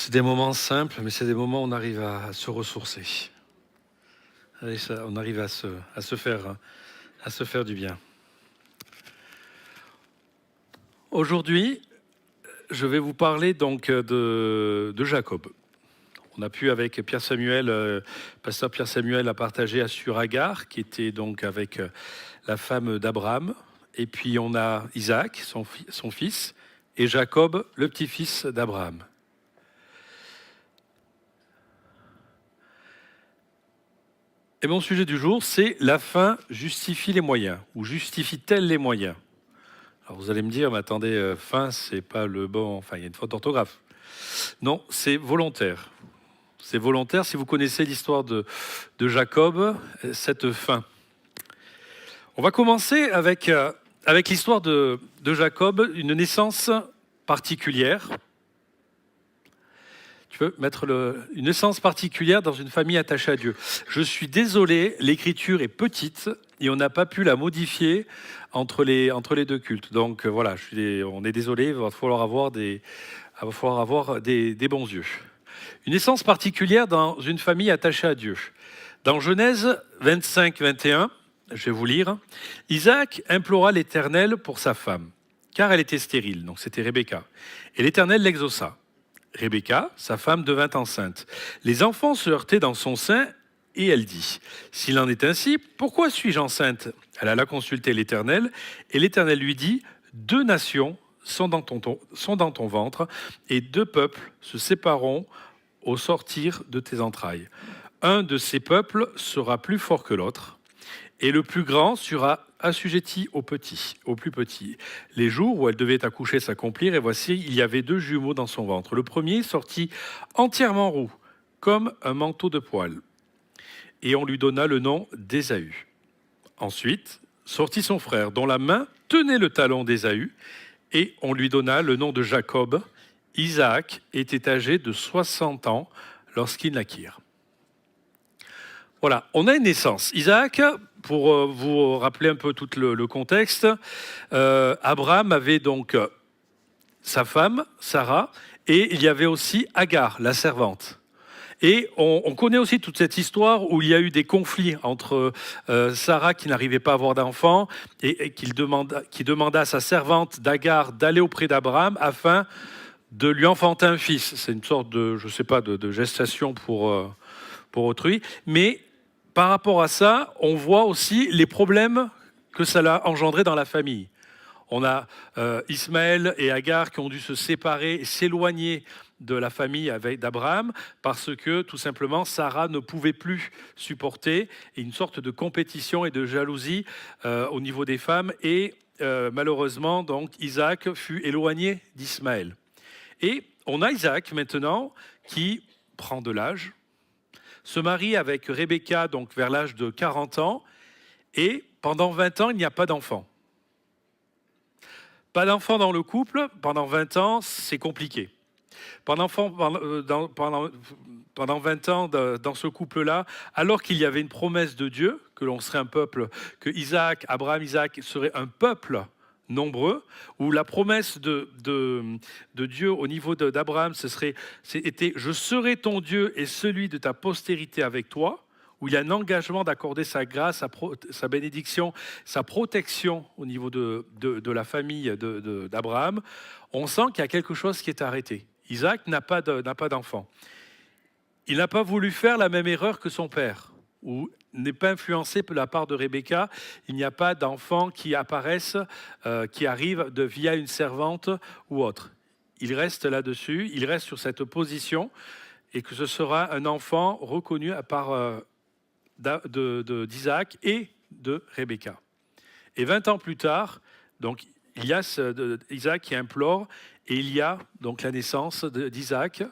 C'est des moments simples, mais c'est des moments où on arrive à se ressourcer. On arrive à se faire du bien. Aujourd'hui, je vais vous parler donc de Jacob. On a pu avec Pierre Samuel, pasteur Pierre Samuel a partagé sur Agar, qui était donc avec la femme d'Abraham. Et puis on a Isaac, son fils, et Jacob, le petit-fils d'Abraham. Et mon sujet du jour, c'est la fin justifie les moyens, ou justifie-t-elle les moyens? Alors vous allez me dire, mais attendez, fin, c'est pas le bon, enfin il y a une faute d'orthographe. Non, c'est volontaire. C'est volontaire si vous connaissez l'histoire de Jacob, cette fin. On va commencer avec l'histoire de Jacob, une naissance particulière. Tu veux mettre une naissance particulière dans une famille attachée à Dieu. Je suis désolé, l'écriture est petite et on n'a pas pu la modifier entre les deux cultes. Donc voilà, on est désolé, il va falloir avoir des bons yeux. Une naissance particulière dans une famille attachée à Dieu. Dans Genèse 25-21, je vais vous lire, Isaac implora l'Éternel pour sa femme, car elle était stérile, donc c'était Rebecca. Et l'Éternel l'exauça. Rebecca, sa femme, devint enceinte. Les enfants se heurtaient dans son sein et elle dit, « S'il en est ainsi, pourquoi suis-je enceinte ?» Elle alla consulter l'Éternel et l'Éternel lui dit, « Deux nations sont dans ton ventre et deux peuples se sépareront au sortir de tes entrailles. Un de ces peuples sera plus fort que l'autre et le plus grand sera assujetti au plus petit. Les jours où elle devait accoucher s'accomplirent, et voici, il y avait deux jumeaux dans son ventre. Le premier sortit entièrement roux, comme un manteau de poil, et on lui donna le nom d'Ésaü. Ensuite, sortit son frère, dont la main tenait le talon d'Ésaü, et on lui donna le nom de Jacob. Isaac était âgé de 60 ans lorsqu'ils naquirent. Voilà, on a une naissance. Isaac, pour vous rappeler un peu tout le contexte, Abraham avait donc sa femme, Sarah, et il y avait aussi Agar, la servante. Et on connaît aussi toute cette histoire où il y a eu des conflits entre Sarah qui n'arrivait pas à avoir d'enfant et qui demanda à sa servante d'Agar d'aller auprès d'Abraham afin de lui enfanter un fils. C'est une sorte de, je sais pas, de gestation pour autrui. Mais par rapport à ça, on voit aussi les problèmes que ça a engendré dans la famille. On a Ismaël et Agar qui ont dû se séparer et s'éloigner de la famille d'Abraham parce que tout simplement Sarah ne pouvait plus supporter une sorte de compétition et de jalousie au niveau des femmes et malheureusement donc Isaac fut éloigné d'Ismaël. Et on a Isaac maintenant qui prend de l'âge, se marie avec Rebecca donc vers l'âge de 40 ans et pendant 20 ans il n'y a pas d'enfant. Pas d'enfant dans le couple, pendant 20 ans, c'est compliqué. Pendant 20 ans dans ce couple-là, alors qu'il y avait une promesse de Dieu, que l'on serait un peuple, que Abraham, Isaac serait un peuple nombreux, où la promesse de Dieu au niveau d'Abraham, c'était « Je serai ton Dieu et celui de ta postérité avec toi », où il y a un engagement d'accorder sa grâce, sa bénédiction, sa protection au niveau de la famille d'Abraham, on sent qu'il y a quelque chose qui est arrêté. Isaac n'a pas d'enfant. Il n'a pas voulu faire la même erreur que son père, ou n'est pas influencé par la part de Rebecca. Il n'y a pas d'enfants qui apparaissent, qui arrivent via une servante ou autre. Il reste là-dessus, il reste sur cette position, et que ce sera un enfant reconnu à part d'Isaac et de Rebecca. Et 20 ans plus tard, donc, il y a Isaac qui implore, et il y a donc la naissance d'Isaac,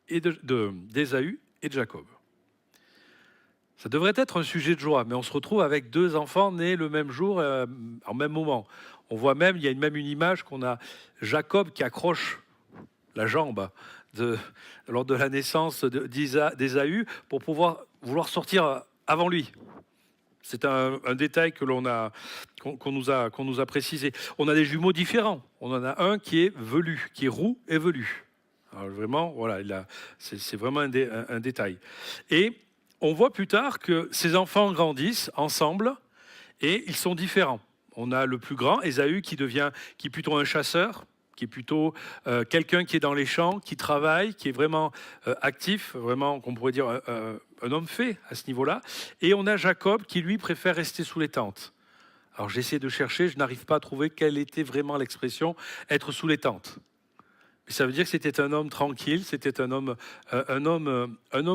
et d'Ésaü et de Jacob. Ça devrait être un sujet de joie, mais on se retrouve avec deux enfants nés le même jour, en même moment. On voit même, il y a même une image qu'on a Jacob qui accroche la jambe lors de la naissance d'Ésaü pour vouloir sortir avant lui. C'est un détail qu'on nous a précisé. On a des jumeaux différents. On en a un qui est velu, qui est roux et velu. Alors vraiment, voilà, c'est vraiment un détail. Et on voit plus tard que ces enfants grandissent ensemble et ils sont différents. On a le plus grand, Ésaü, qui est plutôt un chasseur, qui est plutôt quelqu'un qui est dans les champs, qui travaille, qui est vraiment actif, vraiment, qu'on pourrait dire un homme fait à ce niveau-là. Et on a Jacob qui, lui, préfère rester sous les tentes. Alors j'essaie de chercher, je n'arrive pas à trouver quelle était vraiment l'expression être sous les tentes. Mais ça veut dire que c'était un homme tranquille, c'était un homme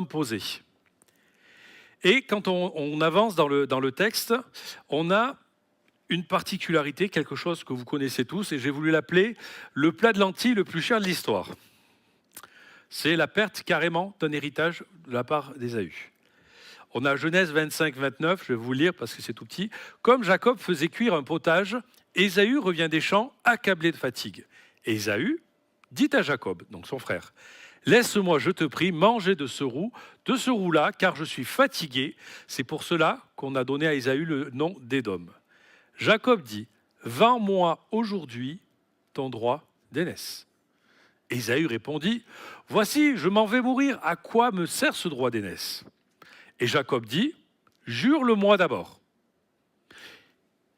posé. Et quand on avance dans le texte, on a une particularité, quelque chose que vous connaissez tous, et j'ai voulu l'appeler le plat de lentilles le plus cher de l'histoire. C'est la perte carrément d'un héritage de la part d'Ésaü. On a Genèse 25-29, je vais vous lire parce que c'est tout petit. Comme Jacob faisait cuire un potage, Ésaü revient des champs accablé de fatigue. Ésaü dit à Jacob, donc son frère, laisse-moi, je te prie, manger de ce roux-là, car je suis fatigué. C'est pour cela qu'on a donné à Ésaü le nom d'Édom. Jacob dit, vends-moi aujourd'hui ton droit d'aînesse. Ésaü répondit, voici, je m'en vais mourir, à quoi me sert ce droit d'aînesse? Et Jacob dit, jure-le-moi d'abord.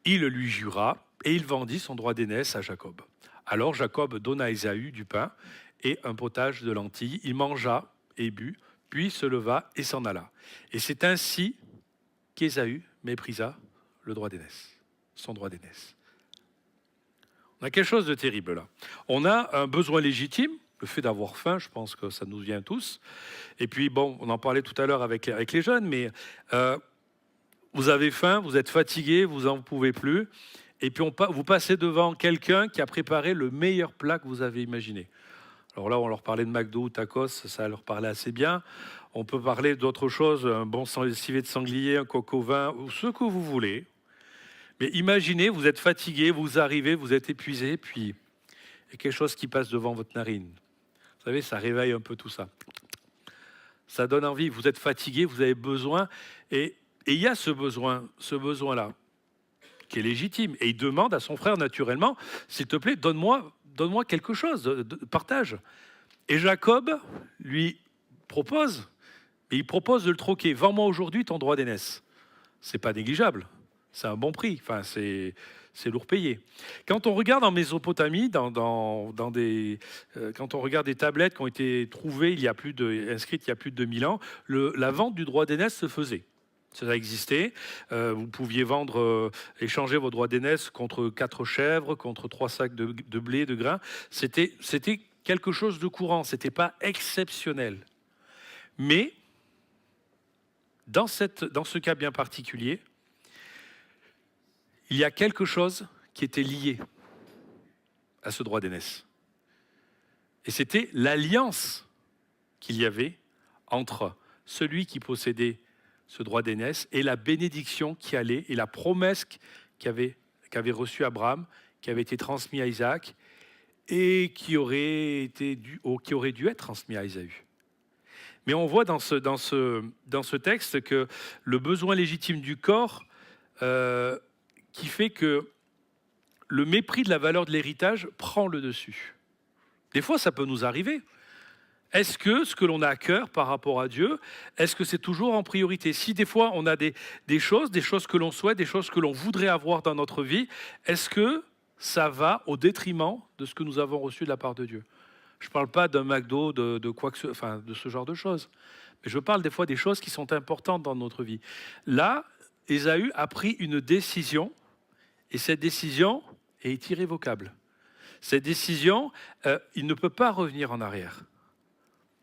Il lui jura, et il vendit son droit d'aînesse à Jacob. Alors Jacob donna à Ésaü du pain et un potage de lentilles. Il mangea et but, puis se leva et s'en alla. Et c'est ainsi qu'Ésaü méprisa le droit d'aînesse, son droit d'aînesse. On a quelque chose de terrible là. On a un besoin légitime, le fait d'avoir faim, je pense que ça nous vient tous. Et puis bon, on en parlait tout à l'heure avec les jeunes, mais vous avez faim, vous êtes fatigué, vous n'en pouvez plus. Et puis vous passez devant quelqu'un qui a préparé le meilleur plat que vous avez imaginé. Alors là, on leur parlait de McDo ou tacos, ça leur parlait assez bien. On peut parler d'autres choses, un bon civet de sanglier, un coq au vin, ou ce que vous voulez. Mais imaginez, vous êtes fatigué, vous arrivez, vous êtes épuisé, puis il y a quelque chose qui passe devant votre narine. Vous savez, ça réveille un peu tout ça. Ça donne envie, vous êtes fatigué, vous avez besoin, et il y a ce besoin-là, qui est légitime. Et il demande à son frère naturellement, s'il te plaît, donne-moi quelque chose, partage. Et Jacob lui propose, et il propose de le troquer. Vends-moi aujourd'hui ton droit d'aînesse. C'est pas négligeable, c'est un bon prix, enfin, c'est lourd payé. Quand on regarde en Mésopotamie, quand on regarde des tablettes qui ont été trouvées inscrites il y a plus de 2000 ans, la vente du droit d'aînesse se faisait. Ça a existé. Vous pouviez échanger vos droits d'aînesse contre 4 chèvres, contre 3 sacs de blé, de grains. C'était quelque chose de courant. C'était pas exceptionnel. Mais dans ce cas bien particulier, il y a quelque chose qui était lié à ce droit d'aînesse. Et c'était l'alliance qu'il y avait entre celui qui possédait ce droit d'aînesse et la bénédiction qui allait, et la promesse qu'avait reçue Abraham, qui avait été transmise à Isaac, et qui aurait dû être transmis à Ésaü. Mais on voit dans ce texte que le besoin légitime du corps qui fait que le mépris de la valeur de l'héritage prend le dessus. Des fois, ça peut nous arriver. Est-ce que ce que l'on a à cœur par rapport à Dieu, est-ce que c'est toujours en priorité? Si des fois on a des choses que l'on souhaite, des choses que l'on voudrait avoir dans notre vie, est-ce que ça va au détriment de ce que nous avons reçu de la part de Dieu? Je ne parle pas d'un McDo, de ce genre de choses. Mais je parle des fois des choses qui sont importantes dans notre vie. Là, Ésaü a pris une décision, et cette décision est irrévocable. Cette décision, il ne peut pas revenir en arrière.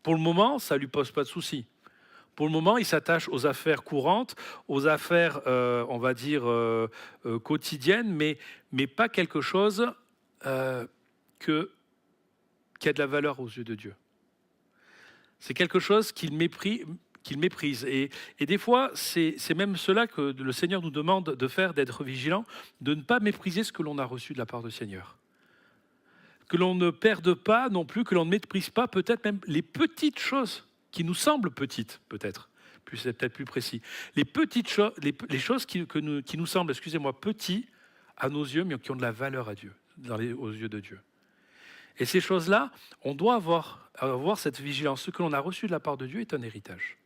Pour le moment, ça ne lui pose pas de souci. Pour le moment, il s'attache aux affaires courantes, aux affaires, on va dire, quotidiennes, mais pas quelque chose qui a de la valeur aux yeux de Dieu. C'est quelque chose qu'il méprise. Et des fois, c'est même cela que le Seigneur nous demande de faire, d'être vigilant, de ne pas mépriser ce que l'on a reçu de la part du Seigneur. Que l'on ne perde pas non plus, que l'on ne méprise pas peut-être même les petites choses qui nous semblent petites, peut-être. C'est peut-être plus précis. Les petites choses, les choses qui nous semblent, excusez-moi, petits à nos yeux, mais qui ont de la valeur à Dieu, aux yeux de Dieu. Et ces choses-là, on doit avoir cette vigilance. Ce que l'on a reçu de la part de Dieu est un héritage.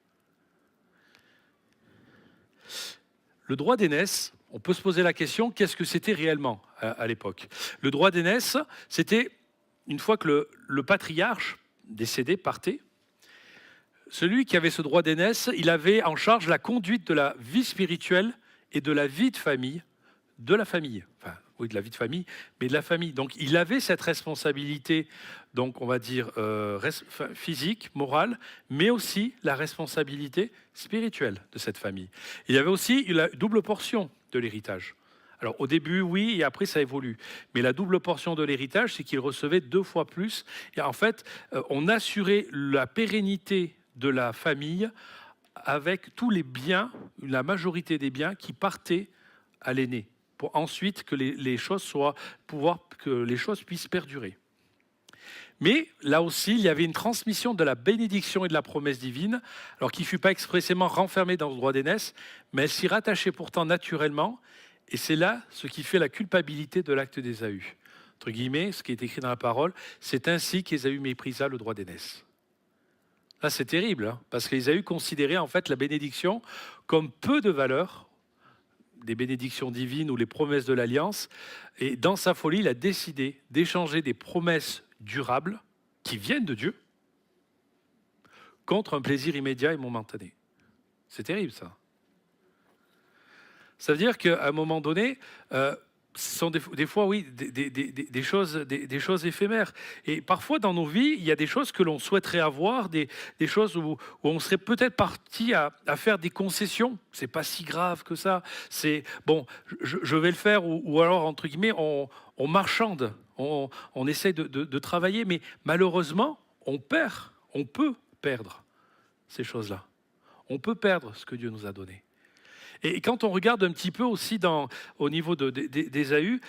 Le droit d'aînesse, on peut se poser la question, qu'est-ce que c'était réellement à l'époque? Le droit d'aînesse, c'était une fois que le patriarche décédé partait, celui qui avait ce droit d'aînesse, il avait en charge la conduite de la vie spirituelle et de la vie de famille, de la famille. Enfin, oui, de la vie de famille, mais de la famille. Donc, il avait cette responsabilité, donc on va dire physique, morale, mais aussi la responsabilité spirituelle de cette famille. Il y avait aussi la double portion de l'héritage. Alors au début, oui, et après ça évolue. Mais la double portion de l'héritage, c'est qu'il recevait 2 fois plus. Et en fait, on assurait la pérennité de la famille avec tous les biens, la majorité des biens qui partaient à l'aîné, pour ensuite que les choses que les choses puissent perdurer. Mais là aussi, il y avait une transmission de la bénédiction et de la promesse divine, alors qui ne fut pas expressément renfermée dans le droit d'aînesse, mais elle s'y rattachait pourtant naturellement. Et c'est là ce qui fait la culpabilité de l'acte d'Ésaü. Entre guillemets, ce qui est écrit dans la parole, c'est ainsi qu'Ésaü méprisa le droit d'aînesse. Là, c'est terrible, hein, parce qu'Ésaü considérait en fait la bénédiction comme peu de valeur, des bénédictions divines ou les promesses de l'Alliance. Et dans sa folie, il a décidé d'échanger des promesses durables qui viennent de Dieu contre un plaisir immédiat et momentané. C'est terrible, ça. Ça veut dire qu'à un moment donné, ce sont des fois, oui, des choses éphémères. Et parfois, dans nos vies, il y a des choses que l'on souhaiterait avoir, des choses où on serait peut-être parti à faire des concessions. C'est pas si grave que ça. C'est, bon, je vais le faire, ou alors, entre guillemets, on marchande, on essaie de travailler, mais malheureusement, on peut perdre ces choses-là. On peut perdre ce que Dieu nous a donné. Et quand on regarde un petit peu aussi au niveau d'Ésaü,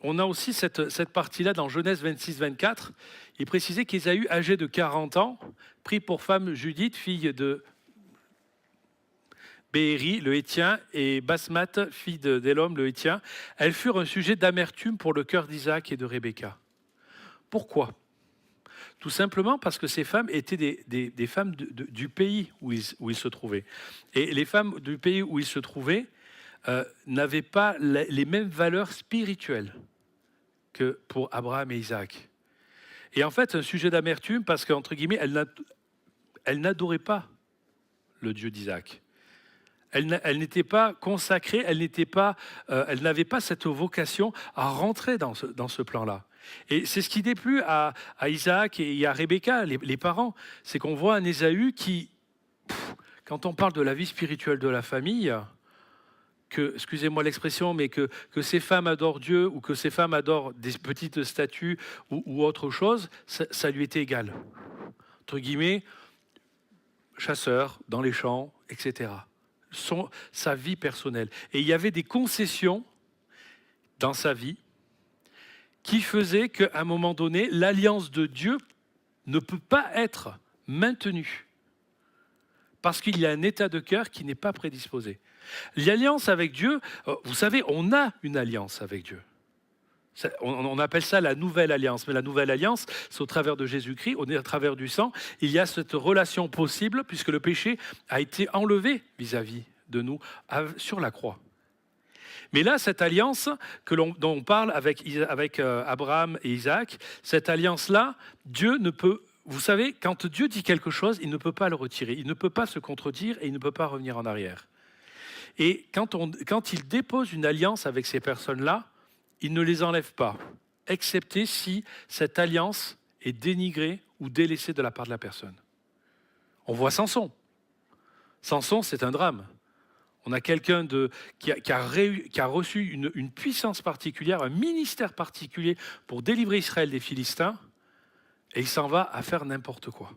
on a aussi cette partie-là dans Genèse 26-24. Il précisait qu'Ésaü, âgé de 40 ans, prit pour femme Judith, fille de Béhéri, le Hétien, et Basmath, fille d'Élom, le Hétien. Elles furent un sujet d'amertume pour le cœur d'Isaac et de Rebecca. Pourquoi ? Tout simplement parce que ces femmes étaient des femmes du pays où ils se trouvaient. Et les femmes du pays où ils se trouvaient n'avaient pas les mêmes valeurs spirituelles que pour Abraham et Isaac. Et en fait, un sujet d'amertume parce qu'entre guillemets, elles n'adoraient pas le Dieu d'Isaac. Elle n'était pas consacrée, elle n'avait pas cette vocation à rentrer dans ce plan-là. Et c'est ce qui déplut à Isaac et à Rebecca, les parents, c'est qu'on voit un Ésaü qui, quand on parle de la vie spirituelle de la famille, que, excusez-moi l'expression, mais que ces femmes adorent Dieu ou que ces femmes adorent des petites statues ou autre chose, ça lui était égal. Entre guillemets, chasseur, dans les champs, etc. Sa vie personnelle. Et il y avait des concessions dans sa vie qui faisaient qu'à un moment donné, l'alliance de Dieu ne peut pas être maintenue parce qu'il y a un état de cœur qui n'est pas prédisposé. L'alliance avec Dieu, vous savez, on a une alliance avec Dieu. On appelle ça la nouvelle alliance. Mais la nouvelle alliance, c'est au travers de Jésus-Christ, au travers du sang. Il y a cette relation possible puisque le péché a été enlevé vis-à-vis de nous sur la croix. Mais là, cette alliance dont on parle avec Abraham et Isaac, cette alliance-là, Dieu ne peut... Vous savez, quand Dieu dit quelque chose, il ne peut pas le retirer. Il ne peut pas se contredire et il ne peut pas revenir en arrière. Et quand il dépose une alliance avec ces personnes-là, il ne les enlève pas, excepté si cette alliance est dénigrée ou délaissée de la part de la personne. On voit Samson. Samson, c'est un drame. On a quelqu'un qui a reçu une puissance particulière, un ministère particulier pour délivrer Israël des Philistins, et il s'en va à faire n'importe quoi.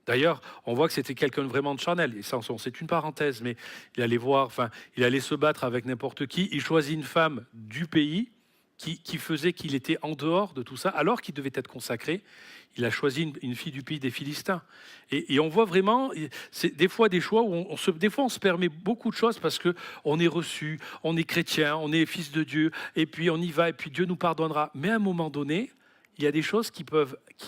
D'ailleurs, on voit que c'était quelqu'un de vraiment de charnel. Et Samson, c'est une parenthèse, mais il allait se battre avec n'importe qui. Il choisit une femme du pays qui faisait qu'il était en dehors de tout ça, alors qu'il devait être consacré. Il a choisi une fille du pays des Philistins. Et on voit vraiment, c'est des fois des choix où on se permet beaucoup de choses parce qu'on est reçu, on est chrétien, on est fils de Dieu, et puis on y va, et puis Dieu nous pardonnera. Mais à un moment donné, il y a des choses qu'il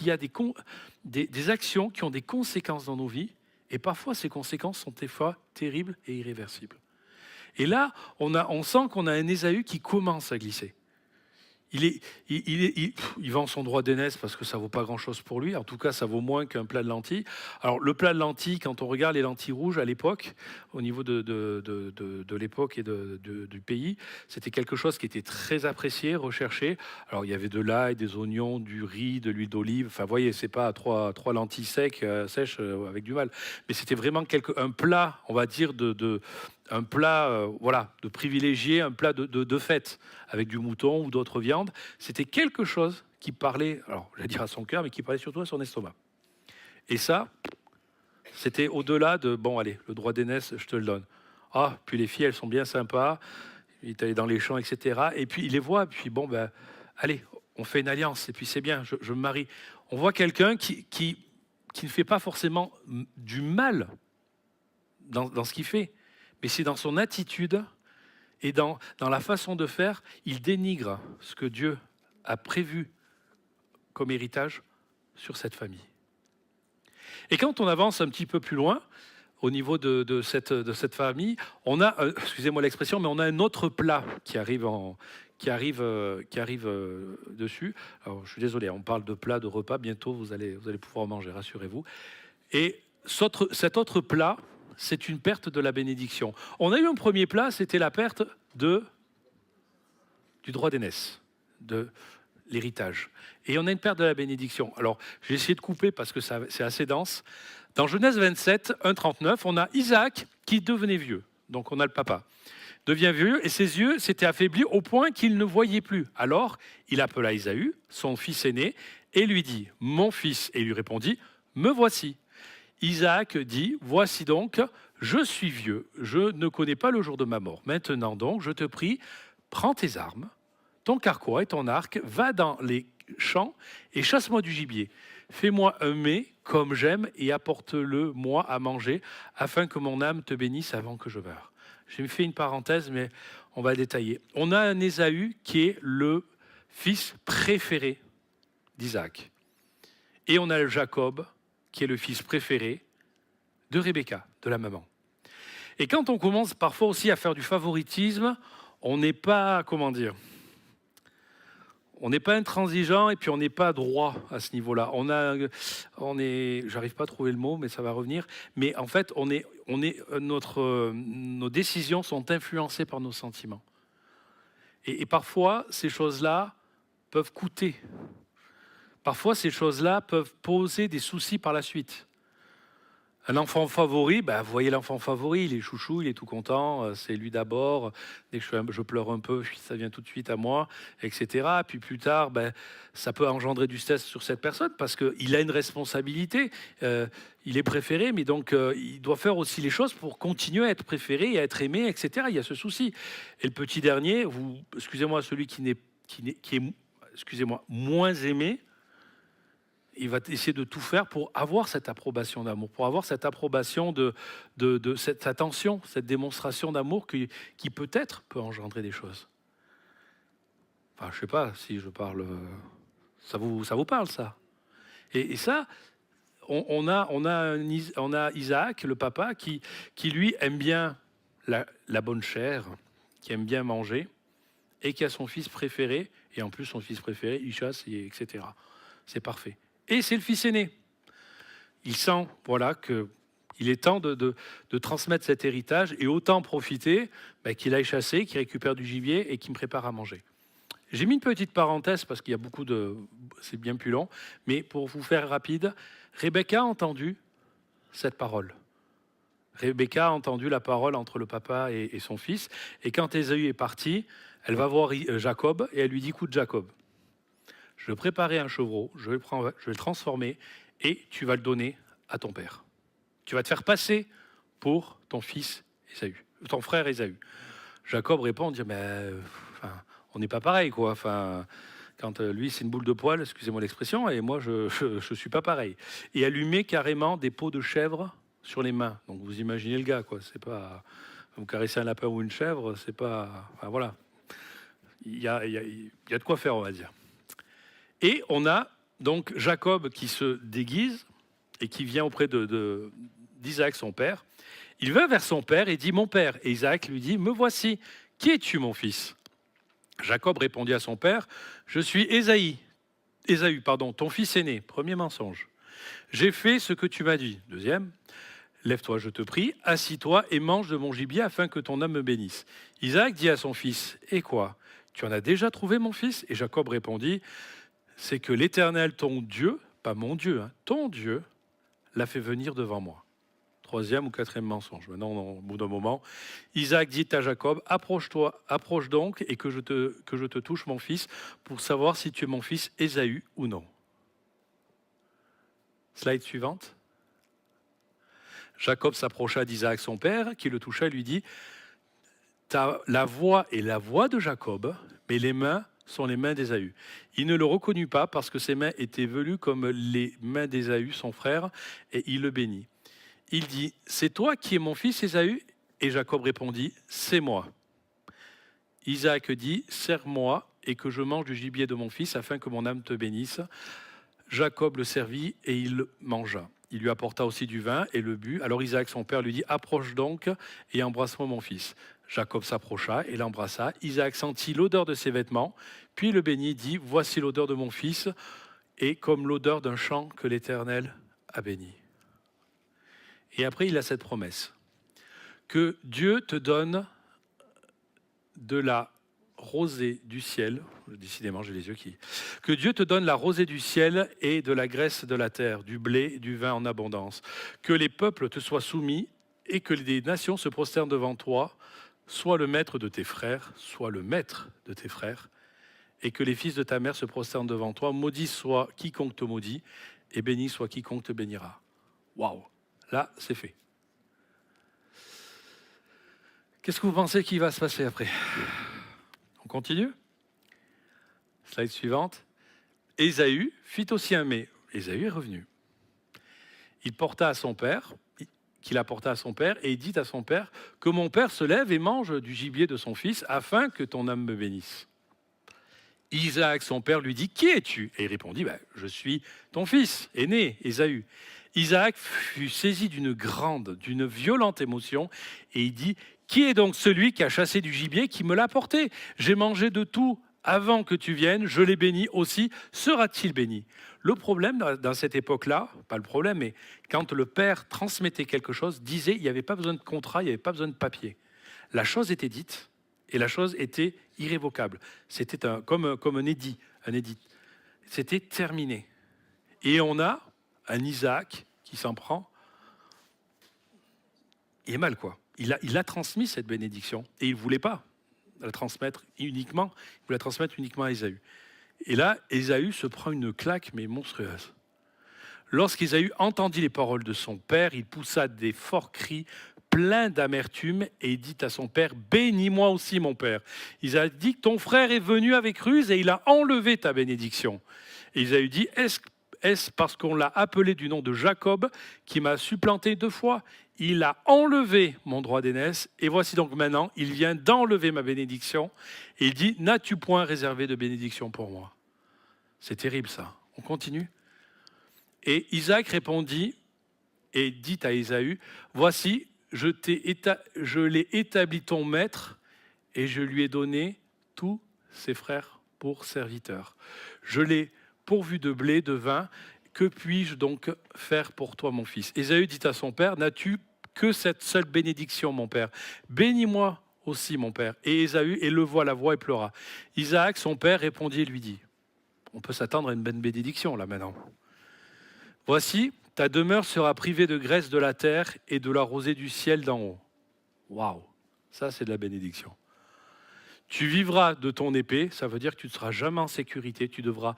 y a des actions qui ont des conséquences dans nos vies, et parfois ces conséquences sont des fois terribles et irréversibles. Et là, on sent qu'on a un Ésaü qui commence à glisser. Il vend son droit d'aînesse parce que ça vaut pas grand-chose pour lui. En tout cas, ça vaut moins qu'un plat de lentilles. Alors, le plat de lentilles, quand on regarde les lentilles rouges à l'époque, au niveau de l'époque et du pays, c'était quelque chose qui était très apprécié, recherché. Alors, il y avait de l'ail, des oignons, du riz, de l'huile d'olive. Enfin, vous voyez, c'est pas trois lentilles sèches avec du mal. Mais c'était vraiment un plat, on va dire, un plat voilà, de privilégié, un plat de fête, avec du mouton ou d'autres viandes. C'était quelque chose qui parlait, alors j'allais dire à son cœur, mais qui parlait surtout à son estomac. Et ça, c'était au-delà de, bon allez, le droit d'aînesse, je te le donne. Ah, puis les filles, elles sont bien sympas, il est allé dans les champs, etc. Et puis il les voit, puis bon, ben, allez, on fait une alliance, et puis c'est bien, je me marie. On voit quelqu'un qui ne fait pas forcément du mal dans ce qu'il fait, mais c'est dans son attitude et dans la façon de faire, il dénigre ce que Dieu a prévu comme héritage sur cette famille. Et quand on avance un petit peu plus loin, au niveau de cette famille, on a, excusez-moi l'expression, mais on a un autre plat qui arrive dessus. Alors, je suis désolé, on parle de plat, de repas, bientôt vous allez pouvoir manger, rassurez-vous. Et cet autre plat, c'est une perte de la bénédiction. On a eu un premier plat, c'était la perte du droit d'aînesse, de l'héritage. Et on a une perte de la bénédiction. Alors, j'ai essayé de couper parce que c'est assez dense. Dans Genèse 27, 1,39, on a Isaac qui devenait vieux. Donc, on a le papa. Devient vieux et ses yeux s'étaient affaiblis au point qu'il ne voyait plus. Alors, il appela Ésaü, son fils aîné, et lui dit « Mon fils ». Et il lui répondit « Me voici ». Isaac dit, voici donc, je suis vieux, je ne connais pas le jour de ma mort. Maintenant donc, je te prie, prends tes armes, ton carquois et ton arc, va dans les champs et chasse-moi du gibier. Fais-moi un mets comme j'aime et apporte-le moi à manger, afin que mon âme te bénisse avant que je meure. J'ai fait une parenthèse, mais on va détailler. On a un Ésaü qui est le fils préféré d'Isaac. Et on a le Jacob, qui est le fils préféré de Rebecca, de la maman. Et quand on commence parfois aussi à faire du favoritisme, on n'est pas, comment dire, on n'est pas intransigeant et puis on n'est pas droit à ce niveau-là. J'arrive pas à trouver le mot, mais ça va revenir. Mais en fait, nos décisions sont influencées par nos sentiments. Et parfois, ces choses-là peuvent coûter. Parfois, ces choses-là peuvent poser des soucis par la suite. Un enfant favori, vous voyez l'enfant favori, il est chouchou, il est tout content, c'est lui d'abord. Dès que je pleure un peu, ça vient tout de suite à moi, etc. Puis plus tard, ça peut engendrer du stress sur cette personne parce qu'il a une responsabilité. Il est préféré, mais donc il doit faire aussi les choses pour continuer à être préféré et à être aimé, etc. Il y a ce souci. Et le petit dernier, excusez-moi, celui qui est excusez-moi, moins aimé, il va essayer de tout faire pour avoir cette approbation d'amour, pour avoir cette approbation de cette attention, cette démonstration d'amour qui peut-être peut engendrer des choses. Enfin, je ne sais pas si je parle... Ça vous parle, ça? Et ça, on a Isaac, le papa, qui lui aime bien la bonne chair, qui aime bien manger, et qui a son fils préféré, et en plus son fils préféré, il chasse, etc. C'est parfait. Et c'est le fils aîné. Il sent voilà, qu'il est temps de transmettre cet héritage et autant profiter qu'il aille chasser, qu'il récupère du gibier et qu'il me prépare à manger. J'ai mis une petite parenthèse parce qu'il y a beaucoup de... C'est bien plus long, mais pour vous faire rapide, Rebecca a entendu cette parole. Rebecca a entendu la parole entre le papa et son fils. Et quand Ésaü est parti, elle va voir Jacob et elle lui dit, écoute Jacob, je vais préparer un chevreau, je vais le transformer et tu vas le donner à ton père. Tu vas te faire passer pour ton fils Ésaü, ton frère Ésaü. Jacob répond, dit, on n'est pas pareil, quoi. Enfin, quand lui, c'est une boule de poil, excusez-moi l'expression, et moi, je suis pas pareil. Et elle lui met carrément des peaux de chèvre sur les mains. Donc, vous imaginez le gars, quoi. C'est pas... Vous caressez un lapin ou une chèvre, c'est pas... Enfin, voilà. Il y a de quoi faire, on va dire. Et on a donc Jacob qui se déguise et qui vient auprès d'Isaac, son père. Il va vers son père et dit « Mon père ». Et Isaac lui dit « Me voici, qui es-tu, mon fils ?» Jacob répondit à son père « Je suis Ésaü, ton fils aîné. » Premier mensonge. « J'ai fait ce que tu m'as dit. » Deuxième. « Lève-toi, je te prie, assis-toi et mange de mon gibier afin que ton âme me bénisse. » Isaac dit à son fils « Et quoi? Tu en as déjà trouvé, mon fils ?» Et Jacob répondit « C'est que l'Éternel, ton Dieu, pas mon Dieu, hein, ton Dieu, l'a fait venir devant moi. » Troisième ou quatrième mensonge. Maintenant, au bout d'un moment, Isaac dit à Jacob, approche-toi, approche donc et que je te touche, mon fils, pour savoir si tu es mon fils Ésaü ou non. Slide suivante. Jacob s'approcha d'Isaac, son père, qui le toucha et lui dit, la voix est la voix de Jacob, mais les mains sont les mains d'Ésaü. Il ne le reconnut pas parce que ses mains étaient velues comme les mains d'Ésaü, son frère, et il le bénit. Il dit, c'est toi qui es mon fils Ésaü? Et Jacob répondit, c'est moi. Isaac dit, serre-moi et que je mange du gibier de mon fils afin que mon âme te bénisse. Jacob le servit et il mangea. Il lui apporta aussi du vin et le but. Alors Isaac, son père, lui dit, approche donc et embrasse-moi mon fils. Jacob s'approcha et l'embrassa. Isaac sentit l'odeur de ses vêtements, puis le bénit, dit, voici l'odeur de mon fils, et comme l'odeur d'un champ que l'Éternel a béni. Et après, il a cette promesse, que Dieu te donne de la rosée du ciel, décidément j'ai les yeux qui... Que Dieu te donne la rosée du ciel et de la graisse de la terre, du blé et du vin en abondance. Que les peuples te soient soumis et que les nations se prosternent devant toi, soit le maître de tes frères, soit le maître de tes frères, et que les fils de ta mère se prosternent devant toi. Maudit soit quiconque te maudit, et béni soit quiconque te bénira. Waouh! Là, c'est fait. Qu'est-ce que vous pensez qui va se passer après? On continue? Slide suivante. Ésaü fit aussi un mets. Ésaü est revenu. Il porta à son père, qu'il apporta à son père, et il dit à son père que mon père se lève et mange du gibier de son fils afin que ton âme me bénisse. Isaac, son père, lui dit, qui es-tu? Et il répondit, je suis ton fils aîné, Ésaü. Isaac fut saisi d'une violente émotion, et il dit, qui est donc celui qui a chassé du gibier qui me l'a apporté? J'ai mangé de tout avant que tu viennes, je l'ai béni aussi, sera-t-il béni? Le problème dans cette époque-là, pas le problème, mais quand le père transmettait quelque chose, disait, il n'y avait pas besoin de contrat, il n'y avait pas besoin de papier. La chose était dite, et la chose était irrévocable. C'était comme un édit. C'était terminé. Et on a un Isaac qui s'en prend. Il est mal, quoi. Il a transmis cette bénédiction. Et il ne voulait pas la transmettre uniquement. Il voulait la transmettre uniquement à Ésaü. Et là, Ésaü se prend une claque, mais monstrueuse. Lorsqu'Ésaü entendit les paroles de son père, il poussa des forts cris plein d'amertume et il dit à son père, bénis-moi aussi mon père. Isaïe dit, ton frère est venu avec ruse et il a enlevé ta bénédiction. Et Isaïe dit, est-ce parce qu'on l'a appelé du nom de Jacob qui m'a supplanté 2 fois? Il a enlevé mon droit d'aînesse et voici donc maintenant, il vient d'enlever ma bénédiction. Et il dit, n'as-tu point réservé de bénédiction pour moi? C'est terrible ça. On continue. Et Isaac répondit et dit à Ésaü, voici, je l'ai établi ton maître et je lui ai donné tous ses frères pour serviteurs. Je l'ai pourvu de blé, de vin. Que puis-je donc faire pour toi, mon fils? Ésaü dit à son père, n'as-tu que cette seule bénédiction, mon père? Bénis-moi aussi, mon père. Et Ésaü éleva la voix et pleura. Isaac, son père, répondit et lui dit, on peut s'attendre à une bonne bénédiction là maintenant. Voici, ta demeure sera privée de graisse de la terre et de la rosée du ciel d'en haut. Waouh, ça c'est de la bénédiction. Tu vivras de ton épée, ça veut dire que tu ne seras jamais en sécurité. Tu devras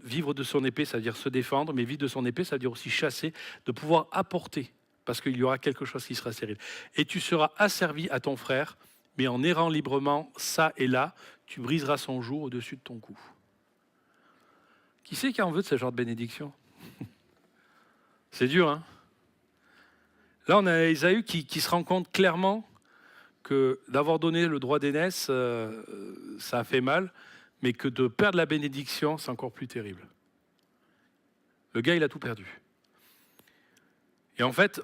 vivre de son épée, ça veut dire se défendre, mais vivre de son épée, ça veut dire aussi chasser, de pouvoir apporter, parce qu'il y aura quelque chose qui sera stérile. Et tu seras asservi à ton frère, mais en errant librement ça et là, tu briseras son joug au-dessus de ton cou. Qui c'est qui en veut de ce genre de bénédiction? C'est dur, hein? Là, on a Ésaü qui se rend compte clairement que d'avoir donné le droit d'aînesse, ça a fait mal, mais que de perdre la bénédiction, c'est encore plus terrible. Le gars, il a tout perdu. Et en fait,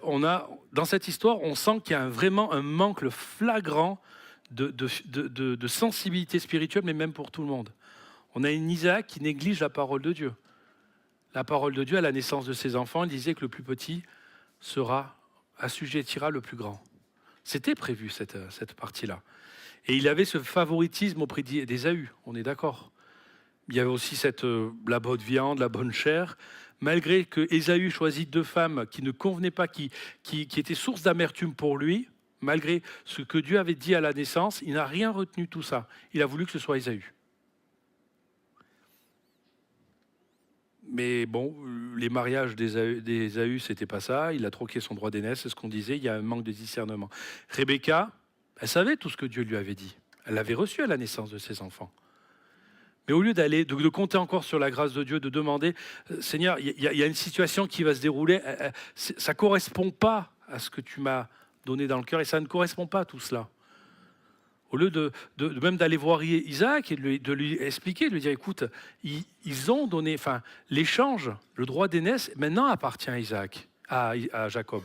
dans cette histoire, on sent qu'il y a vraiment un manque flagrant de sensibilité spirituelle, mais même pour tout le monde. On a un Isaac qui néglige la parole de Dieu. La parole de Dieu, à la naissance de ses enfants, il disait que le plus petit assujettira le plus grand. C'était prévu, cette partie-là. Et il avait ce favoritisme auprès d'Ésaü, on est d'accord. Il y avait aussi la bonne viande, la bonne chair. Malgré que Ésaü choisit 2 femmes qui ne convenaient pas, qui étaient source d'amertume pour lui, malgré ce que Dieu avait dit à la naissance, il n'a rien retenu tout ça. Il a voulu que ce soit Ésaü. Mais bon, les mariages d'Ésaü, c'était pas ça. Il a troqué son droit d'aînesse, c'est ce qu'on disait. Il y a un manque de discernement. Rebecca, elle savait tout ce que Dieu lui avait dit. Elle l'avait reçu à la naissance de ses enfants. Mais au lieu de compter encore sur la grâce de Dieu, de demander, Seigneur, il y a une situation qui va se dérouler, ça ne correspond pas à ce que tu m'as donné dans le cœur, et ça ne correspond pas à tout cela. Au lieu même d'aller voir Isaac et de lui expliquer, de lui dire, écoute, ils ont donné, l'échange, le droit d'aînesse, maintenant appartient à Isaac, à Jacob.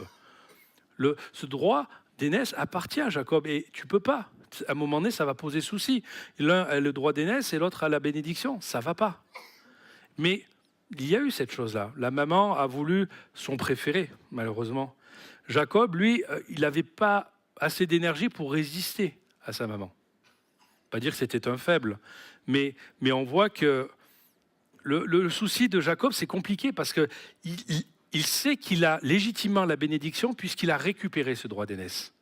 Ce droit d'aînesse appartient à Jacob, et tu ne peux pas. À un moment donné, ça va poser souci. L'un a le droit d'aînesse et l'autre a la bénédiction. Ça ne va pas. Mais il y a eu cette chose-là. La maman a voulu son préféré, malheureusement. Jacob, lui, il n'avait pas assez d'énergie pour résister à sa maman. Pas dire que c'était un faible. Mais on voit que le souci de Jacob, c'est compliqué parce qu'il sait qu'il a légitimement la bénédiction puisqu'il a récupéré ce droit d'aînesse.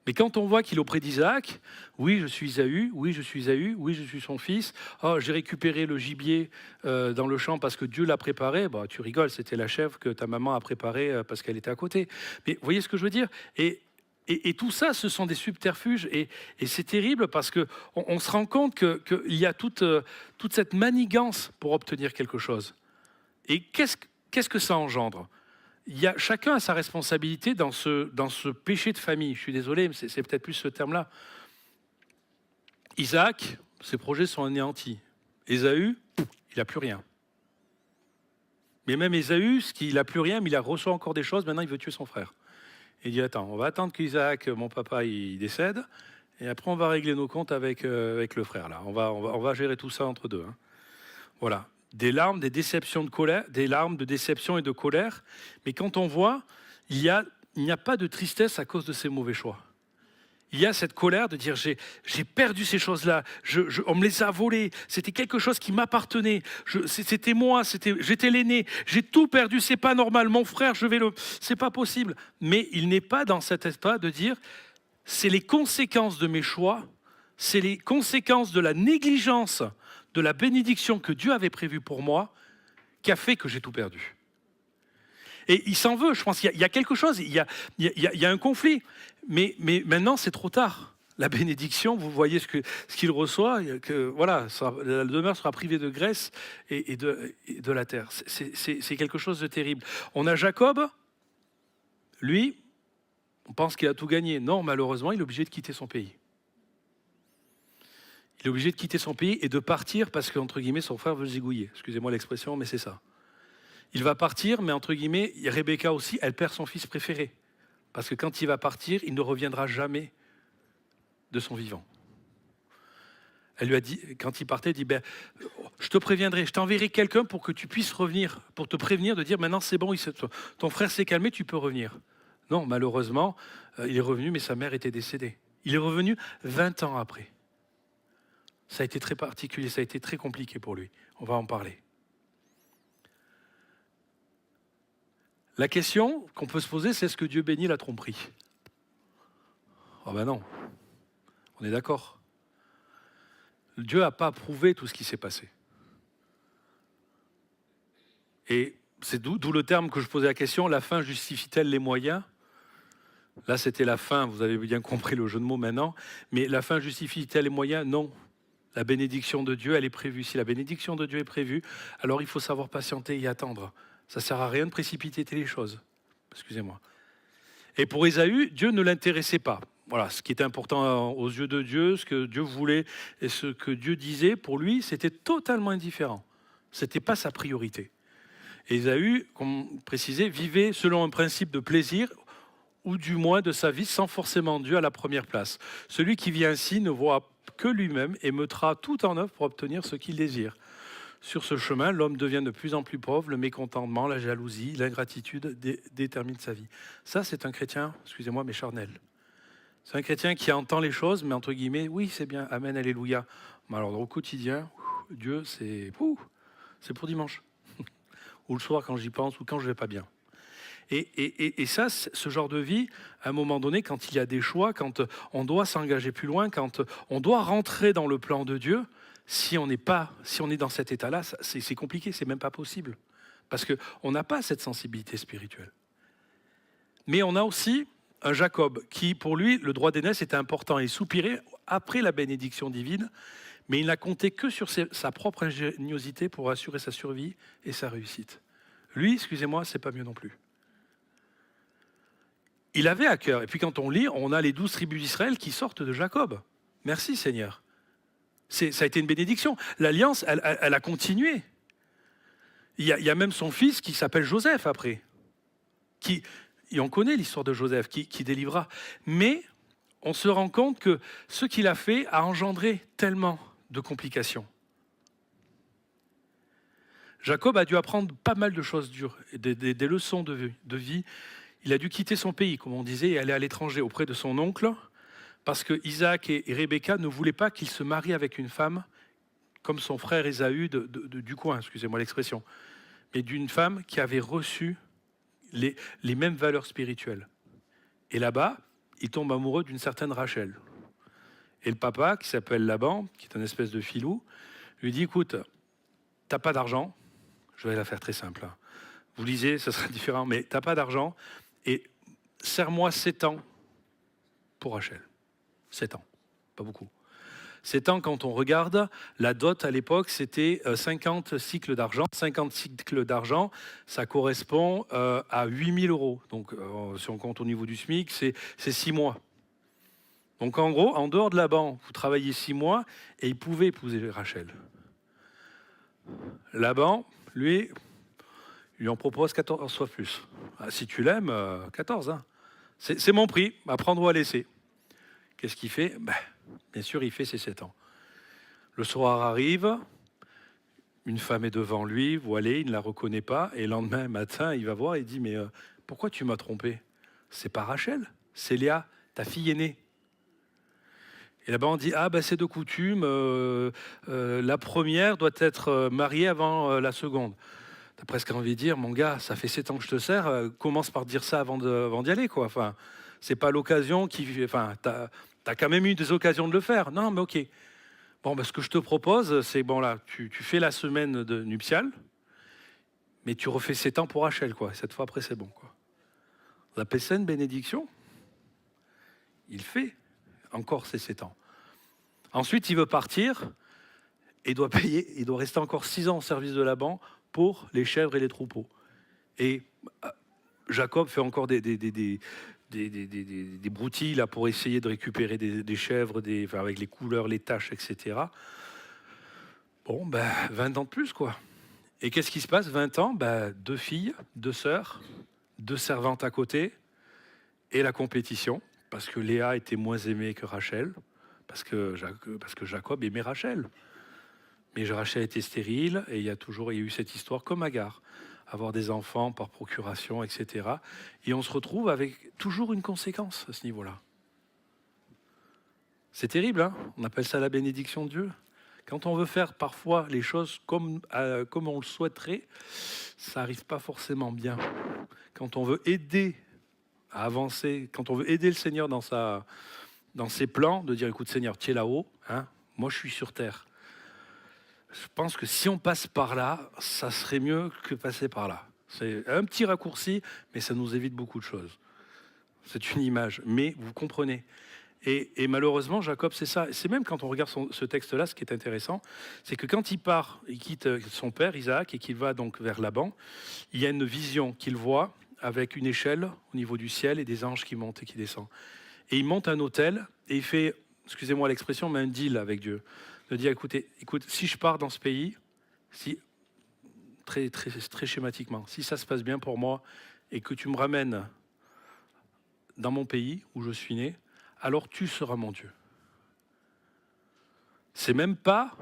Mais quand on voit qu'il est auprès d'Isaac, oui, je suis Ésaü, oui, je suis Ésaü, oui, je suis son fils, oh, j'ai récupéré le gibier dans le champ parce que Dieu l'a préparé, bah, tu rigoles, c'était la chèvre que ta maman a préparée parce qu'elle était à côté. Mais vous voyez ce que je veux dire ? Et tout ça, ce sont des subterfuges, et c'est terrible parce qu'on se rend compte qu'il y a toute cette manigance pour obtenir quelque chose. Et qu'est-ce que ça engendre ? Chacun a sa responsabilité dans ce péché de famille. Je suis désolé, mais c'est peut-être plus ce terme-là. Isaac, ses projets sont anéantis. Ésaü, il n'a plus rien. Mais même Ésaü, il n'a plus rien, mais il a reçu encore des choses, maintenant il veut tuer son frère. Et il dit, attends, on va attendre qu'Isaac, mon papa, il décède, et après on va régler nos comptes avec le frère. Là. On va gérer tout ça entre deux. Hein. Voilà. Des larmes, des déceptions de colère, des larmes de déception et de colère. Mais quand on voit, il n'y a pas de tristesse à cause de ces mauvais choix. Il y a cette colère de dire j'ai perdu ces choses-là, on me les a volées, c'était quelque chose qui m'appartenait, c'était moi, j'étais l'aîné, j'ai tout perdu, c'est pas normal, mon frère, c'est pas possible. Mais il n'est pas dans cet état de dire c'est les conséquences de mes choix, c'est les conséquences de la négligence de la bénédiction que Dieu avait prévue pour moi, qui a fait que j'ai tout perdu. Et il s'en veut, je pense qu'il y a quelque chose, il y a un conflit. Mais maintenant, c'est trop tard. La bénédiction, vous voyez ce qu'il reçoit, voilà, la demeure sera privée de graisse et de la terre. C'est quelque chose de terrible. On a Jacob, lui, on pense qu'il a tout gagné. Non, malheureusement, il est obligé de quitter son pays. Il est obligé de quitter son pays et de partir parce qu'entre guillemets, son frère veut le zigouiller. Excusez-moi l'expression, mais c'est ça. Il va partir, mais entre guillemets, Rebecca aussi, elle perd son fils préféré. Parce que quand il va partir, il ne reviendra jamais de son vivant. Elle lui a dit, quand il partait, elle dit, je te préviendrai, je t'enverrai quelqu'un pour que tu puisses revenir, pour te prévenir, de dire, maintenant c'est bon, ton frère s'est calmé, tu peux revenir. Non, malheureusement, il est revenu, mais sa mère était décédée. Il est revenu 20 ans après. Ça a été très particulier, ça a été très compliqué pour lui. On va en parler. La question qu'on peut se poser, c'est est-ce que Dieu bénit la tromperie ? Oh ben non, on est d'accord. Dieu n'a pas approuvé tout ce qui s'est passé. Et c'est d'où le terme que je posais la question, la fin justifie-t-elle les moyens ? Là, c'était la fin, vous avez bien compris le jeu de mots maintenant, mais la fin justifie-t-elle les moyens ? Non. La bénédiction de Dieu, elle est prévue. Si la bénédiction de Dieu est prévue, alors il faut savoir patienter et attendre. Ça ne sert à rien de précipiter les choses. Excusez-moi. Et pour Ésaü, Dieu ne l'intéressait pas. voilà, ce qui était important aux yeux de Dieu, ce que Dieu voulait et ce que Dieu disait, pour lui, c'était totalement indifférent. Ce n'était pas sa priorité. Et Ésaü, comme précisé, vivait selon un principe de plaisir, ou du moins de sa vie, sans forcément Dieu à la première place. Celui qui vit ainsi ne voit que lui-même et mettra tout en œuvre pour obtenir ce qu'il désire. Sur ce chemin, l'homme devient de plus en plus pauvre, le mécontentement, la jalousie, l'ingratitude déterminent sa vie. Ça, c'est un chrétien, excusez-moi, mais charnel. C'est un chrétien qui entend les choses, mais entre guillemets, oui, c'est bien, amen, alléluia. Mais alors, au quotidien, Dieu, c'est pour dimanche. Ou le soir quand j'y pense, ou quand je vais pas bien. Et ça, ce genre de vie, à un moment donné, quand il y a des choix, quand on doit s'engager plus loin, quand on doit rentrer dans le plan de Dieu, si on est dans cet état-là, c'est compliqué, c'est même pas possible. Parce qu'on n'a pas cette sensibilité spirituelle. Mais on a aussi un Jacob qui, pour lui, le droit d'aînesse était important. Il soupirait après la bénédiction divine, mais il n'a compté que sur sa propre ingéniosité pour assurer sa survie et sa réussite. Lui, excusez-moi, c'est pas mieux non plus. Il avait à cœur. Et puis quand on lit, on a les 12 tribus d'Israël qui sortent de Jacob. Merci Seigneur. Ça a été une bénédiction. L'alliance, elle a continué. Il y a même son fils qui s'appelle Joseph après. Et on connaît l'histoire de Joseph, qui délivra. Mais on se rend compte que ce qu'il a fait a engendré tellement de complications. Jacob a dû apprendre pas mal de choses dures, des leçons de vie. Il a dû quitter son pays, comme on disait, et aller à l'étranger auprès de son oncle, parce que Isaac et Rebecca ne voulaient pas qu'il se marie avec une femme comme son frère Ésaü du coin, excusez-moi l'expression, mais d'une femme qui avait reçu les mêmes valeurs spirituelles. Et là-bas, il tombe amoureux d'une certaine Rachel. Et le papa, qui s'appelle Laban, qui est un espèce de filou, lui dit, écoute, t'as pas d'argent, je vais la faire très simple, hein. Vous lisez, ça sera différent, mais t'as pas d'argent, et serre-moi 7 ans pour Rachel. 7 ans, pas beaucoup. 7 ans, quand on regarde, la dot à l'époque, c'était 50 cycles d'argent. 50 cycles d'argent, ça correspond à 8 000 euros. Donc, si on compte au niveau du SMIC, c'est 6 mois. Donc, en gros, en dehors de Laban, vous travaillez 6 mois et il pouvait épouser Rachel. Laban, lui en propose 14 fois plus. Ah, si tu l'aimes, 14. Hein. C'est mon prix, à prendre ou à laisser. Qu'est-ce qu'il fait ? Bien sûr, il fait ses 7 ans. Le soir arrive, une femme est devant lui, voilée, il ne la reconnaît pas, et le lendemain matin, il va voir et il dit « Mais pourquoi tu m'as trompé ? C'est pas Rachel, c'est Léa, ta fille aînée. » Et là-bas, on dit « Ah, c'est de coutume, la première doit être mariée avant la seconde. » T'as presque envie de dire, mon gars, ça fait 7 ans que je te sers, commence par dire ça avant d'y aller, quoi. Enfin, c'est pas l'occasion qui... Enfin, t'as quand même eu des occasions de le faire. Non, mais ok. Bon, ce que je te propose, c'est, bon là, tu fais la semaine de nuptiale, mais tu refais 7 ans pour Rachel, quoi. Cette fois, après, c'est bon, quoi. Vous appelez ça une bénédiction ? Il fait encore ses 7 ans. Ensuite, il veut partir et doit payer, il doit rester encore 6 ans au service de Laban pour les chèvres et les troupeaux. Et Jacob fait encore des broutilles là, pour essayer de récupérer des chèvres avec les couleurs, les taches, etc. Bon, 20 ans de plus, quoi. Et qu'est-ce qui se passe 20 ans, 2 filles, 2 sœurs, 2 servantes à côté, et la compétition, parce que Léa était moins aimée que Rachel, parce que Jacob aimait Rachel. Mais Rachel était stérile, et il y a eu cette histoire comme Agar, avoir des enfants par procuration, etc. Et on se retrouve avec toujours une conséquence à ce niveau-là. C'est terrible, hein ? On appelle ça la bénédiction de Dieu. Quand on veut faire parfois les choses comme on le souhaiterait, ça n'arrive pas forcément bien. Quand on veut aider à avancer, quand on veut aider le Seigneur dans ses plans, de dire, écoute Seigneur, tu es là-haut, hein, moi je suis sur terre. Je pense que si on passe par là, ça serait mieux que passer par là. C'est un petit raccourci, mais ça nous évite beaucoup de choses. C'est une image, mais vous comprenez. Et malheureusement, Jacob, c'est ça. C'est même quand on regarde ce texte-là, ce qui est intéressant, c'est que quand il part, il quitte son père, Isaac, et qu'il va donc vers Laban, il y a une vision qu'il voit avec une échelle au niveau du ciel et des anges qui montent et qui descendent. et il monte un hôtel et il fait, excusez-moi l'expression, mais un deal avec Dieu. Il dit, écoute, si je pars dans ce pays, si très, très, très schématiquement, si ça se passe bien pour moi et que tu me ramènes dans mon pays où je suis né, alors tu seras mon Dieu. C'est même pas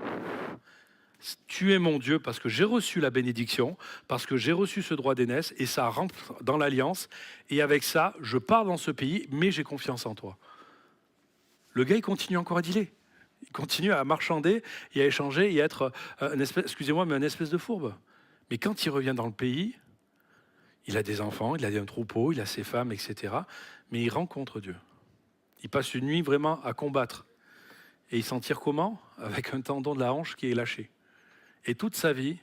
tu es mon Dieu parce que j'ai reçu la bénédiction, parce que j'ai reçu ce droit d'aînesse et ça rentre dans l'alliance. Et avec ça, je pars dans ce pays, mais j'ai confiance en toi. Le gars, il continue encore à dealer. Il continue à marchander et à échanger et à être, excusez-moi, mais un espèce de fourbe. Mais quand il revient dans le pays, il a des enfants, il a un troupeau, il a ses femmes, etc. Mais il rencontre Dieu. Il passe une nuit vraiment à combattre. Et il s'en tire comment? Avec un tendon de la hanche qui est lâché. Et toute sa vie,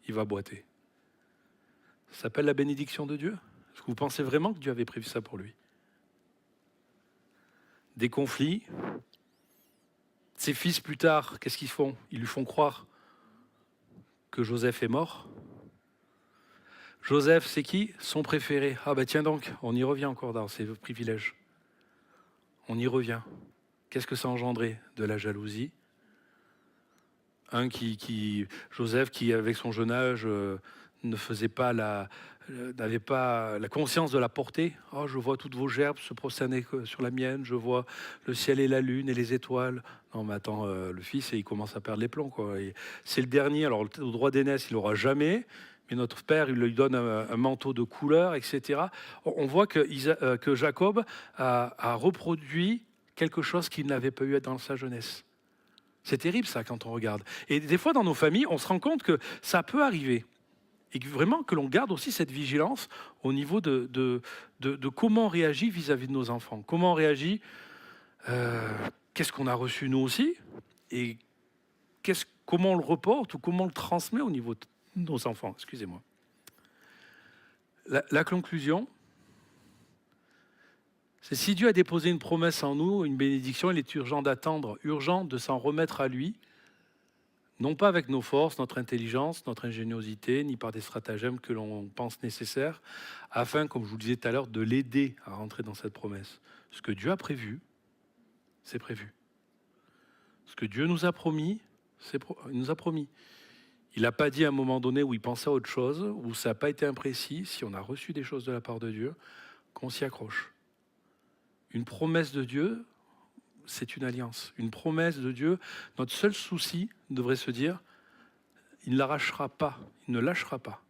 il va boiter. Ça s'appelle la bénédiction de Dieu? Est-ce que vous pensez vraiment que Dieu avait prévu ça pour lui? Des conflits. Ses fils, plus tard, qu'est-ce qu'ils font? Ils lui font croire que Joseph est mort. Joseph, c'est qui? Son préféré. Ah ben tiens donc, on y revient encore dans ses privilèges. On y revient. Qu'est-ce que ça a engendré? De la jalousie. Joseph, qui avec son jeune âge n'avait pas la conscience de la portée. Oh, je vois toutes vos gerbes se prosterner sur la mienne, je vois le ciel et la lune et les étoiles. Non, mais attends, le fils, il commence à perdre les plombs, quoi. C'est le dernier, alors le droit d'aînesse, il n'aura jamais, mais notre père, il lui donne un manteau de couleur, etc. On voit que Jacob a reproduit quelque chose qu'il n'avait pas eu dans sa jeunesse. C'est terrible ça quand on regarde. Et des fois dans nos familles, on se rend compte que ça peut arriver. Et vraiment que l'on garde aussi cette vigilance au niveau de comment on réagit vis-à-vis de nos enfants. Comment on réagit, qu'est-ce qu'on a reçu nous aussi, et comment on le reporte ou comment on le transmet au niveau de nos enfants. Excusez-moi. La conclusion, c'est si Dieu a déposé une promesse en nous, une bénédiction, il est urgent d'attendre, urgent de s'en remettre à lui, non pas avec nos forces, notre intelligence, notre ingéniosité, ni par des stratagèmes que l'on pense nécessaires, afin, comme je vous le disais tout à l'heure, de l'aider à rentrer dans cette promesse. Ce que Dieu a prévu, c'est prévu. Ce que Dieu nous a promis, il nous a promis. Il n'a pas dit à un moment donné où il pensait à autre chose, où ça n'a pas été imprécis, si on a reçu des choses de la part de Dieu, qu'on s'y accroche. Une promesse de Dieu, c'est une alliance. Une promesse de Dieu, notre seul souci devrait se dire, il ne l'arrachera pas, il ne lâchera pas,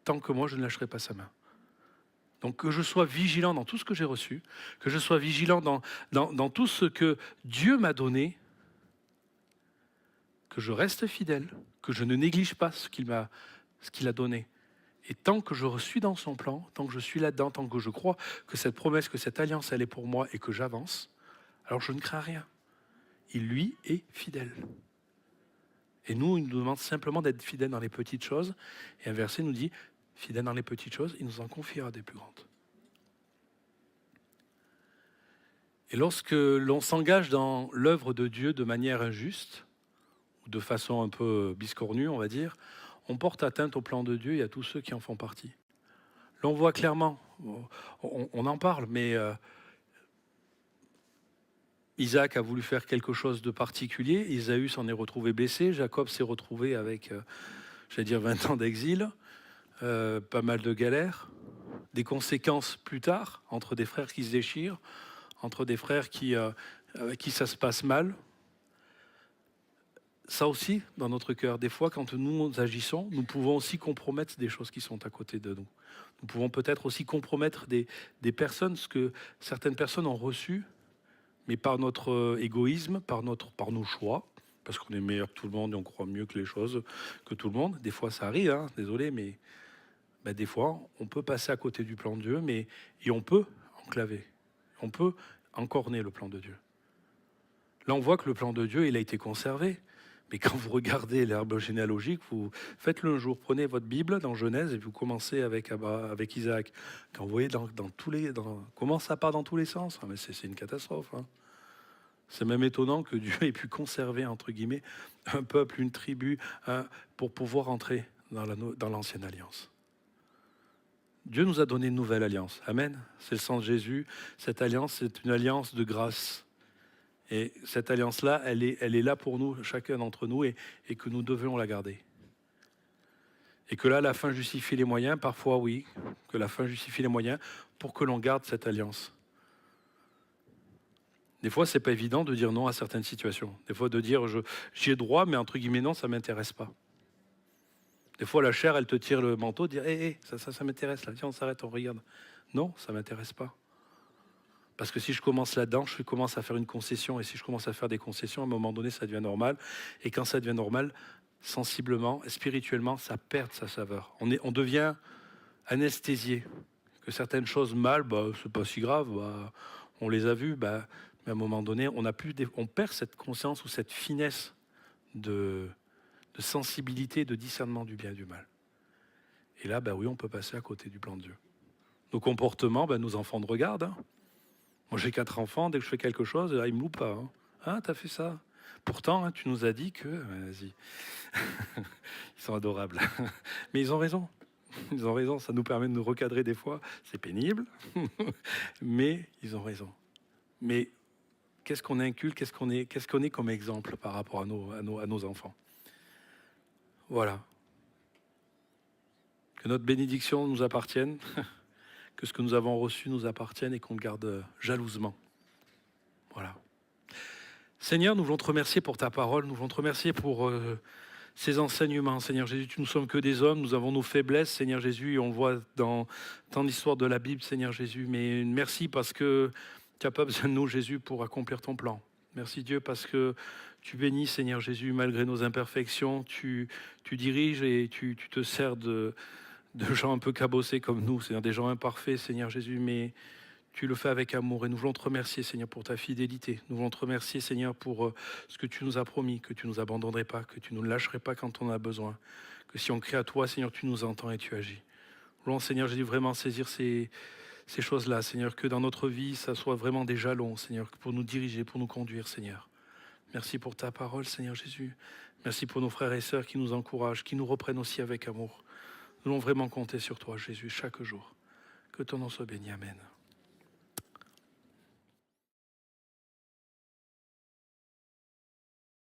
tant que moi je ne lâcherai pas sa main. Donc que je sois vigilant dans tout ce que j'ai reçu, que je sois vigilant dans tout ce que Dieu m'a donné, que je reste fidèle, que je ne néglige pas ce qu'il a donné. Et tant que je suis dans son plan, tant que je suis là-dedans, tant que je crois que cette promesse, que cette alliance, elle est pour moi et que j'avance, alors je ne crains rien. Il, lui, est fidèle. Et nous, il nous demande simplement d'être fidèles dans les petites choses. Et un verset nous dit, fidèle dans les petites choses, il nous en confiera des plus grandes. Et lorsque l'on s'engage dans l'œuvre de Dieu de manière injuste, ou de façon un peu biscornue, on va dire, on porte atteinte au plan de Dieu et à tous ceux qui en font partie. Là, on voit clairement, on en parle, mais Isaac a voulu faire quelque chose de particulier, Ésaü s'en est retrouvé blessé, Jacob s'est retrouvé avec, 20 ans d'exil, pas mal de galères, des conséquences plus tard, entre des frères qui se déchirent, entre des frères avec qui ça se passe mal. Ça aussi, dans notre cœur, des fois, quand nous agissons, nous pouvons aussi compromettre des choses qui sont à côté de nous. Nous pouvons peut-être aussi compromettre des personnes, ce que certaines personnes ont reçu, mais par notre égoïsme, par nos choix, parce qu'on est meilleur que tout le monde et on croit mieux que les choses que tout le monde. Des fois, ça arrive, hein, désolé, mais des fois, on peut passer à côté du plan de Dieu, et on peut enclaver, on peut encorner le plan de Dieu. Là, on voit que le plan de Dieu, il a été conservé. Mais quand vous regardez l'arbre généalogique, vous faites-le un jour. Prenez votre Bible dans Genèse et vous commencez avec Isaac. Quand vous voyez comment ça part dans tous les sens, mais c'est une catastrophe. Hein. C'est même étonnant que Dieu ait pu conserver, entre guillemets, un peuple, une tribu, pour pouvoir entrer dans l'ancienne alliance. Dieu nous a donné une nouvelle alliance. Amen. C'est le sang de Jésus. Cette alliance, c'est une alliance de grâce. Et cette alliance-là, elle est là pour nous, chacun d'entre nous, et que nous devons la garder. Et que là, la fin justifie les moyens, parfois oui, que la fin justifie les moyens pour que l'on garde cette alliance. Des fois, c'est pas évident de dire non à certaines situations. Des fois, de dire j'y ai droit, mais entre guillemets non, ça m'intéresse pas. Des fois, la chair, elle te tire le manteau, dire hé, ça m'intéresse là, viens, on s'arrête, on regarde. Non, ça m'intéresse pas. Parce que si je commence là-dedans, je commence à faire une concession, et si je commence à faire des concessions, à un moment donné, ça devient normal. Et quand ça devient normal, sensiblement, spirituellement, ça perd sa saveur. On devient anesthésié. Que certaines choses mal, c'est pas si grave, on les a vues, mais à un moment donné, on perd cette conscience ou cette finesse de sensibilité, de discernement du bien et du mal. Et là, oui, on peut passer à côté du plan de Dieu. Nos comportements, nos enfants nous regardent. Hein. Moi, j'ai 4 enfants, dès que je fais quelque chose, ils me loupent pas. Hein, ah, t'as fait ça. Pourtant, hein, tu nous as dit que... Vas-y. Ils sont adorables. Mais ils ont raison. Ils ont raison, ça nous permet de nous recadrer des fois. C'est pénible, mais ils ont raison. Mais qu'est-ce qu'on inculque, qu'est-ce qu'on est comme exemple par rapport à nos enfants? Voilà. Que notre bénédiction nous appartienne, que ce que nous avons reçu nous appartienne et qu'on le garde jalousement. Voilà. Seigneur, nous voulons te remercier pour ta parole, nous voulons te remercier pour ces enseignements. Seigneur Jésus, nous ne sommes que des hommes, nous avons nos faiblesses, Seigneur Jésus, et on le voit dans tant d'histoires de la Bible, Seigneur Jésus. Mais merci parce que tu n'as pas besoin de nous, Jésus, pour accomplir ton plan. Merci Dieu parce que tu bénis, Seigneur Jésus, malgré nos imperfections. Tu diriges et tu te sers de gens un peu cabossés comme nous, c'est-à-dire des gens imparfaits, Seigneur Jésus, mais tu le fais avec amour. Et nous voulons te remercier, Seigneur, pour ta fidélité. Nous voulons te remercier, Seigneur, pour ce que tu nous as promis, que tu ne nous abandonnerais pas, que tu ne nous lâcherais pas quand on a besoin, que si on crie à toi, Seigneur, tu nous entends et tu agis. Nous voulons, Seigneur Jésus, vraiment saisir ces choses-là, Seigneur, que dans notre vie, ça soit vraiment des jalons, Seigneur, pour nous diriger, pour nous conduire, Seigneur. Merci pour ta parole, Seigneur Jésus. Merci pour nos frères et sœurs qui nous encouragent, qui nous reprennent aussi avec amour. Nous voulons vraiment compter sur toi, Jésus, chaque jour. Que ton nom soit béni. Amen.